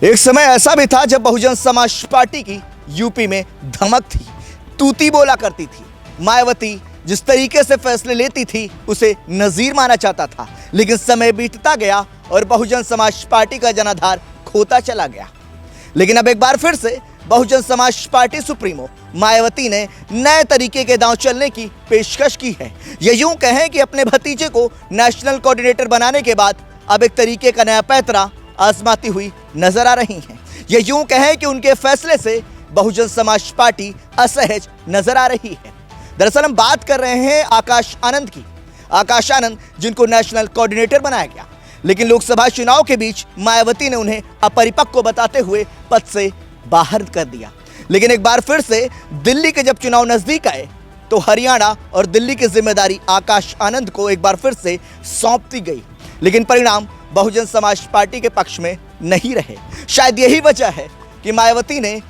एक समय ऐसा भी था जब बहुजन समाज पार्टी की यूपी में धमक थी, तूती बोला करती थी। मायावती जिस तरीके से फैसले लेती थी उसे नजीर माना जाता था, लेकिन समय बीतता गया और बहुजन समाज पार्टी का जनाधार खोता चला गया। लेकिन अब एक बार फिर से बहुजन समाज पार्टी सुप्रीमो मायावती ने नए तरीके के दांव चलने की पेशकश की है। ये यूं कहें कि अपने भतीजे को नेशनल कोऑर्डिनेटर बनाने के बाद अब एक तरीके का नया पैंतरा आजमाती हुई नजर आ रही हैं। ये यूं कहें कि उनके फैसले से बहुजन समाज पार्टी असहज नजर आ रही है। दरअसल हम बात कर रहे हैं आकाश आनंद की। आकाश आनंद जिनको नेशनल कोऑर्डिनेटर बनाया गया, लेकिन लोकसभा चुनाव के बीच मायावती ने उन्हें अपरिपक्व बताते हुए पद से बाहर कर दिया। लेकिन एक बार फिर से दिल्ली के जब चुनाव नजदीक आए तो हरियाणा और दिल्ली की जिम्मेदारी आकाश आनंद को एक बार फिर से सौंप दी गई, लेकिन परिणाम बहुजन समाज पार्टी के पक्ष में नहीं रहे। शायद यही वजह है कि मायावती ने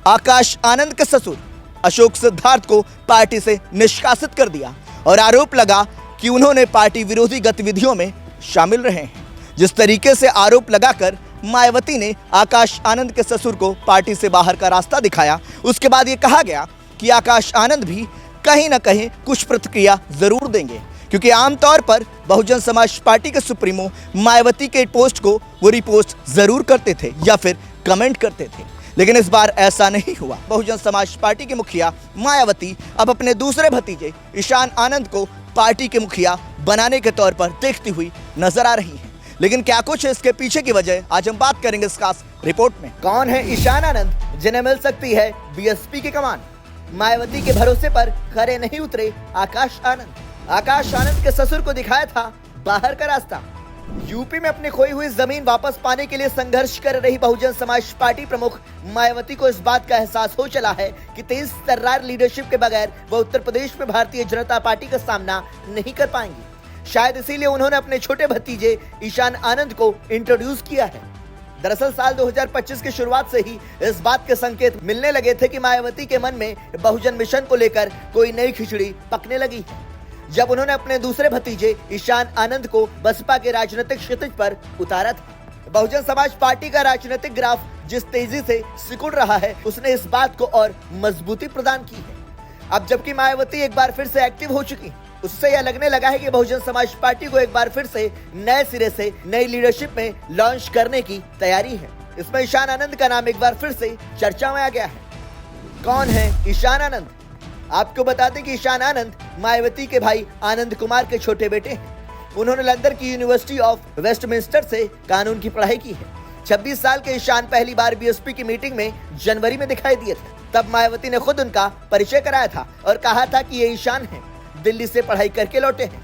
आकाश आनंद के ससुर अशोक सिद्धार्थ को पार्टी से निष्कासित कर दिया और आरोप लगा कि उन्होंने पार्टी विरोधी गतिविधियों में शामिल रहे हैं। जिस तरीके से आरोप लगाकर मायावती ने आकाश आनंद के ससुर को पार्टी से बाहर का रास्ता दिखाया, उसके बाद ये कहा गया कि आकाश आनंद भी कहीं ना कहीं कुछ प्रतिक्रिया जरूर देंगे, क्योंकि आमतौर पर बहुजन समाज पार्टी के सुप्रीमो मायावती के पोस्ट को वो रिपोस्ट जरूर करते थे या फिर कमेंट करते थे। लेकिन इस बार ऐसा नहीं हुआ। बहुजन समाज पार्टी की मुखिया मायावती अब अपने दूसरे भतीजे ईशान आनंद को पार्टी के मुखिया बनाने के तौर पर देखती हुई नजर आ रही हैं। लेकिन क्या कुछ है इसके पीछे की वजह, आज हम बात करेंगे इस खास रिपोर्ट में। कौन है ईशान आनंद जिन्हें मिल सकती है बीएसपी की कमान? मायावती के भरोसे पर खरे नहीं उतरे आकाश आनंद। आकाश आनंद के ससुर को दिखाया था बाहर का रास्ता। यूपी में अपनी खोई हुई जमीन वापस पाने के लिए संघर्ष कर रही बहुजन समाज पार्टी प्रमुख मायावती को इस बात का एहसास हो चला है कि तेज तर्रार लीडरशिप के बगैर वो उत्तर प्रदेश में भारतीय जनता पार्टी का सामना नहीं कर पाएंगी। शायद इसीलिए उन्होंने अपने छोटे भतीजे ईशान आनंद को इंट्रोड्यूस किया है। दरअसल साल 2025 की शुरुआत से ही इस बात के संकेत मिलने लगे थे कि मायावती के मन में बहुजन मिशन को लेकर कोई नई खिचड़ी पकने लगी है, जब उन्होंने अपने दूसरे भतीजे ईशान आनंद को बसपा के राजनीतिक क्षितिज पर उतारा था। बहुजन समाज पार्टी का राजनीतिक ग्राफ जिस तेजी से सिकुड़ रहा है, उसने इस बात को और मजबूती प्रदान की है। अब जबकि मायावती एक बार फिर से एक्टिव हो चुकी, उससे यह लगने लगा है कि बहुजन समाज पार्टी को एक बार फिर से नए सिरे से नई लीडरशिप में लॉन्च करने की तैयारी है। इसमें ईशान आनंद का नाम एक बार फिर से चर्चा में आ गया है। कौन है ईशान आनंद? आपको बता दें कि ईशान आनंद मायावती के भाई आनंद कुमार के छोटे बेटे हैं। उन्होंने लंदन की यूनिवर्सिटी ऑफ वेस्टमिंस्टर से कानून की पढ़ाई की है। 26 साल के ईशान पहली बार बीएसपी की मीटिंग में जनवरी में दिखाई दिए थे। तब मायावती ने खुद उनका परिचय कराया था और कहा था कि ये ईशान हैं, दिल्ली से पढ़ाई करके लौटे हैं।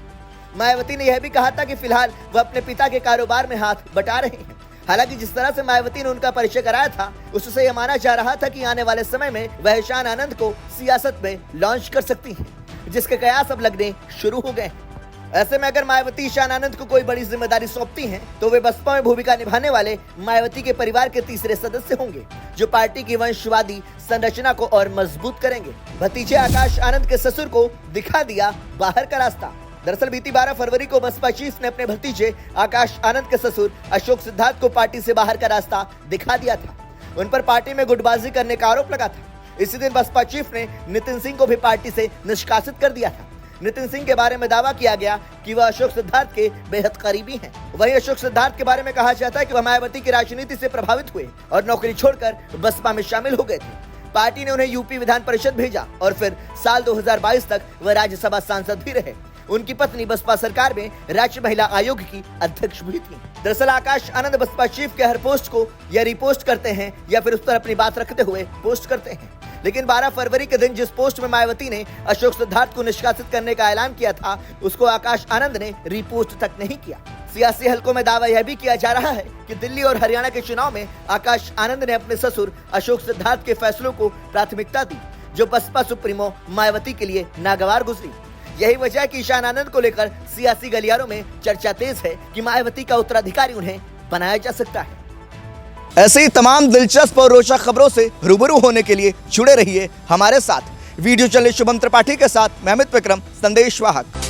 मायावती ने यह भी कहा था कि फिलहाल वह अपने पिता के कारोबार में हाथ बटा रहे हैं। हालांकि जिस तरह से मायावती ने उनका परिचय कराया था, उससे यह माना जा रहा था कि आने वाले समय में वह ईशान आनंद को सियासत में लॉन्च कर सकती हैं, जिसके कयास अब लगने शुरू हो गए हैं। ऐसे में अगर मायावती ईशान आनंद को कोई बड़ी जिम्मेदारी सौंपती हैं, तो वे बसपा में भूमिका निभाने वाले मायावती के परिवार के तीसरे सदस्य होंगे, जो पार्टी की वंशवादी संरचना को और मजबूत करेंगे। भतीजे आकाश आनंद के ससुर को दिखा दिया बाहर का रास्ता। दरअसल बीती 12 फरवरी को बसपा चीफ ने अपने भतीजे आकाश आनंद के ससुर अशोक सिद्धार्थ को पार्टी से बाहर का रास्ता दिखा दिया था। उन पर पार्टी में गुटबाजी करने का आरोप लगा था। इसी दिन बसपा चीफ ने नितिन सिंह को भी पार्टी से निष्कासित कर दिया था। नितिन सिंह के बारे में दावा किया गया कि वह अशोक सिद्धार्थ के बेहद करीबी हैं। वहीं अशोक सिद्धार्थ के बारे में कहा जाता है कि वह मायावती की राजनीति से प्रभावित हुए और नौकरी छोड़कर बसपा में शामिल हो गए थे। पार्टी ने उन्हें यूपी विधान परिषद भेजा और फिर साल 2022 तक वह राज्यसभा सांसद भी रहे। उनकी पत्नी बसपा सरकार में राज्य महिला आयोग की अध्यक्ष भी थी। दरअसल आकाश आनंद बसपा चीफ के हर पोस्ट को या रिपोस्ट करते हैं या फिर उस पर अपनी बात रखते हुए पोस्ट करते हैं। लेकिन 12 फरवरी के दिन जिस पोस्ट में मायावती ने अशोक सिद्धार्थ को निष्कासित करने का ऐलान किया था, उसको आकाश आनंद ने रिपोस्ट तक नहीं किया। सियासी हलकों में दावा यह भी किया जा रहा है कि दिल्ली और हरियाणा के चुनाव में आकाश आनंद ने अपने ससुर अशोक सिद्धार्थ के फैसलों को प्राथमिकता दी, जो बसपा सुप्रीमो मायावती के लिए नागवार गुजरी। यही वजह है कि ईशान आनंद को लेकर सियासी गलियारों में चर्चा तेज है कि मायावती का उत्तराधिकारी उन्हें बनाया जा सकता है। ऐसे ही तमाम दिलचस्प और रोचक खबरों से रूबरू होने के लिए जुड़े रहिए हमारे साथ। वीडियो चले शुभम त्रिपाठी के साथ मैं अमित विक्रम, संदेश वाहक।